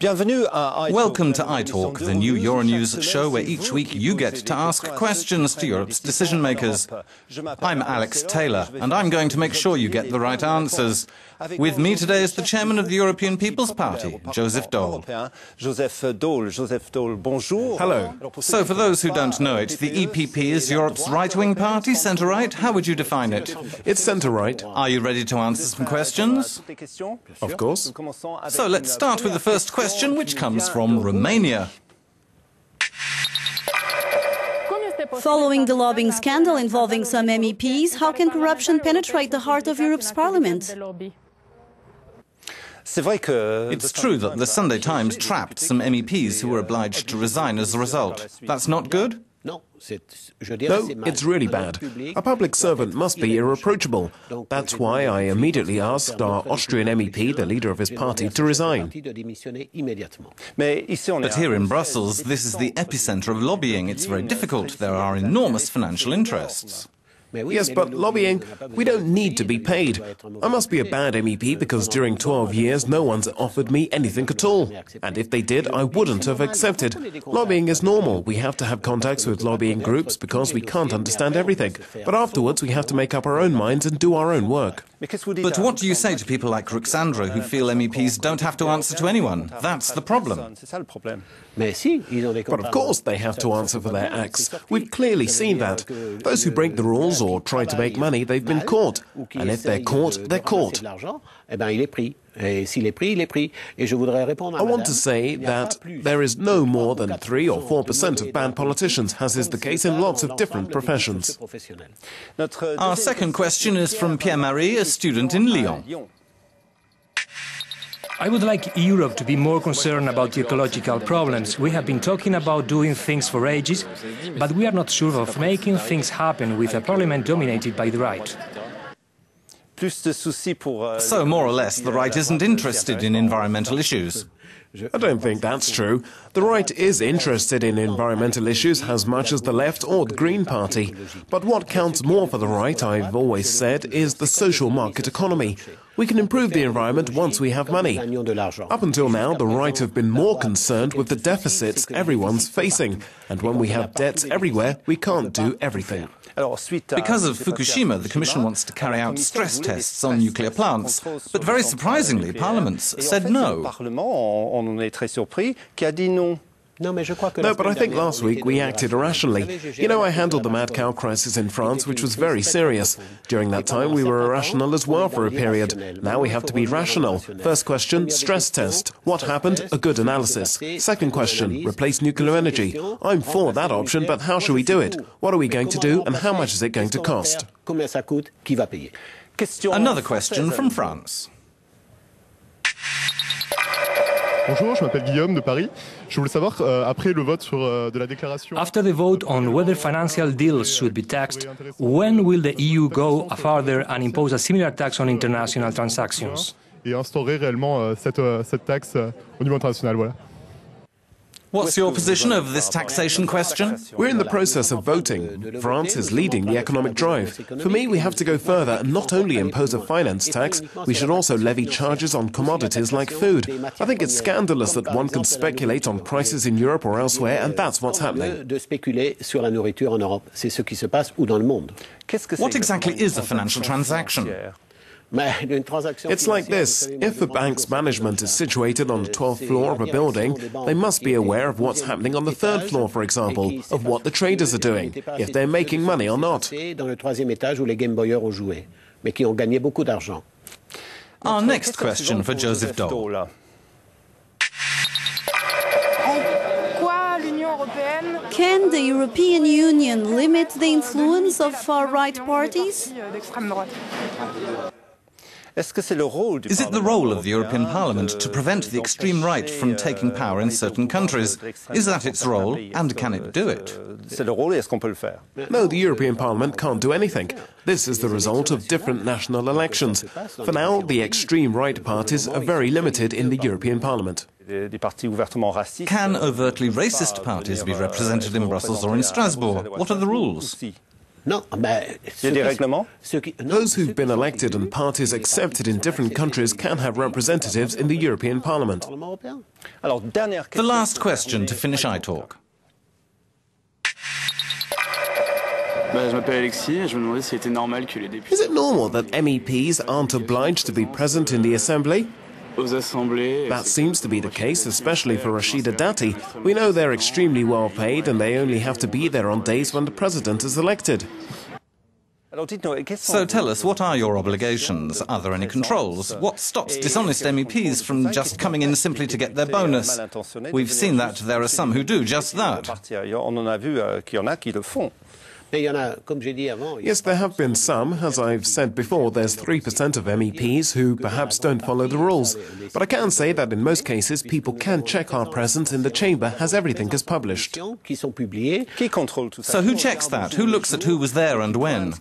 Welcome to iTalk, the new Euronews show where each week you get to ask questions to Europe's decision makers. I'm Alex Taylor, and I'm going to make sure you get the right answers. With me today is the chairman of the European People's Party, Joseph Daul. Hello. So for those who don't know it, the EPP is Europe's right-wing party, centre-right? How would you define it? It's centre-right. Are you ready to answer some questions? Of course. So let's start with the first question, which comes from Romania. Following the lobbying scandal involving some MEPs, how can corruption penetrate the heart of Europe's parliament? It's true that the Sunday Times trapped some MEPs who were obliged to resign as a result. That's not good? No, it's really bad. A public servant must be irreproachable. That's why I immediately asked our Austrian MEP, the leader of his party, to resign. But here in Brussels, this is the epicenter of lobbying. It's very difficult. There are enormous financial interests. Yes, but lobbying, we don't need to be paid. I must be a bad MEP because during 12 years no one's offered me anything at all. And if they did, I wouldn't have accepted. Lobbying is normal. We have to have contacts with lobbying groups because we can't understand everything. But afterwards we have to make up our own minds and do our own work. But what do you say to people like Ruxandra who feel MEPs don't have to answer to anyone? That's the problem. But of course they have to answer for their acts. We've clearly seen that. Those who break the rules or try to make money, they've been caught. And if they're caught, they're caught. I want to say that there is no more than 3 or 4% of bad politicians, as is the case in lots of different professions. Our second question is from Pierre-Marie, a student in Lyon. I would like Europe to be more concerned about the ecological problems. We have been talking about doing things for ages, but we are not sure of making things happen with a parliament dominated by the right. So, more or less, the right isn't interested in environmental issues. I don't think that's true. The right is interested in environmental issues as much as the left or the Green Party. But what counts more for the right, I've always said, is the social market economy. We can improve the environment once we have money. Up until now, the right have been more concerned with the deficits everyone's facing. And when we have debts everywhere, we can't do everything. Because of Fukushima, the Commission wants to carry out stress tests on nuclear plants. But very surprisingly, Parliament said no. No, but I think last week we acted irrationally. You know, I handled the mad cow crisis in France, which was very serious. During that time, we were irrational as well for a period. Now we have to be rational. First question, stress test. What happened? A good analysis. Second question, replace nuclear energy. I'm for that option, but how shall we do it? What are we going to do, and how much is it going to cost? Another question from France. Bonjour, je m'appelle Guillaume de Paris. Je voulais savoir, après le vote sur de la déclaration... After the vote on whether financial deals should be taxed, when will the EU go further and impose a similar tax on international transactions? Et instaurer réellement cette taxe au niveau international, voilà. What's your position over this taxation question? We're in the process of voting. France is leading the economic drive. For me, we have to go further and not only impose a finance tax, we should also levy charges on commodities like food. I think it's scandalous that one can speculate on prices in Europe or elsewhere, and that's what's happening. What exactly is a financial transaction? It's like this. If a bank's management is situated on the 12th floor of a building, they must be aware of what's happening on the 3rd floor, for example, of what the traders are doing, if they're making money or not. Our next question for Joseph Daul. Can the European Union limit the influence of far-right parties? Is it the role of the European Parliament to prevent the extreme right from taking power in certain countries? Is that its role, and can it do it? No, the European Parliament can't do anything. This is the result of different national elections. For now, the extreme right parties are very limited in the European Parliament. Can overtly racist parties be represented in Brussels or in Strasbourg? What are the rules? Those who've been elected and parties accepted in different countries can have representatives in the European Parliament. The last question to finish iTalk. Is it normal that MEPs aren't obliged to be present in the Assembly? That seems to be the case, especially for Rachida Dati. We know they're extremely well paid and they only have to be there on days when the president is elected. So tell us, what are your obligations? Are there any controls? What stops dishonest MEPs from just coming in simply to get their bonus? We've seen that there are some who do just that. Yes, there have been some. As I've said before, there's 3% of MEPs who perhaps don't follow the rules. But I can say that in most cases, people can check our presence in the chamber as everything is published. So who checks that? Who looks at who was there and when?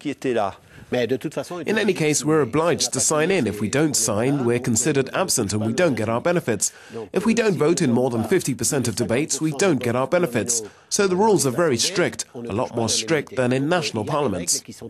In any case, we're obliged to sign in. If we don't sign, we're considered absent and we don't get our benefits. If we don't vote in more than 50% of debates, we don't get our benefits. So the rules are very strict, a lot more strict than in national parliaments. Aside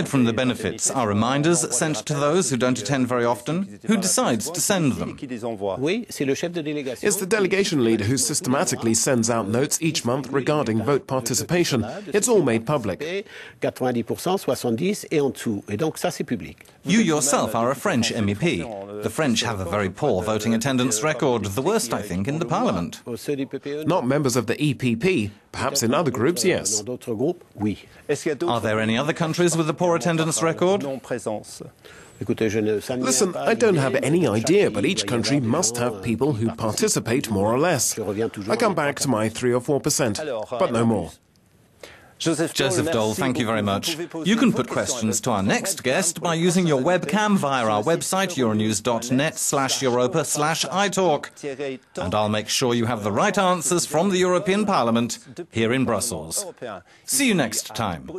from the benefits, are reminders sent to those who don't attend very often? Who decides to send them? It's the delegation leader who systematically sends out notes each month regarding vote participation. It's all made public. 90%, 70 et en dessous. Et donc ça c'est public. You yourself are a French MEP. The French have a very poor voting attendance record, the worst, I think, in the Parliament. Not members of the EPP. Perhaps in other groups, yes. Are there any other countries with a poor attendance record? Listen, I don't have any idea, but each country must have people who participate more or less. I come back to my 3 or 4%, but no more. Joseph Daul, thank you very much. You can put questions to our next guest by using your webcam via our website, euronews.net/Europa/iTalk. And I'll make sure you have the right answers from the European Parliament here in Brussels. See you next time.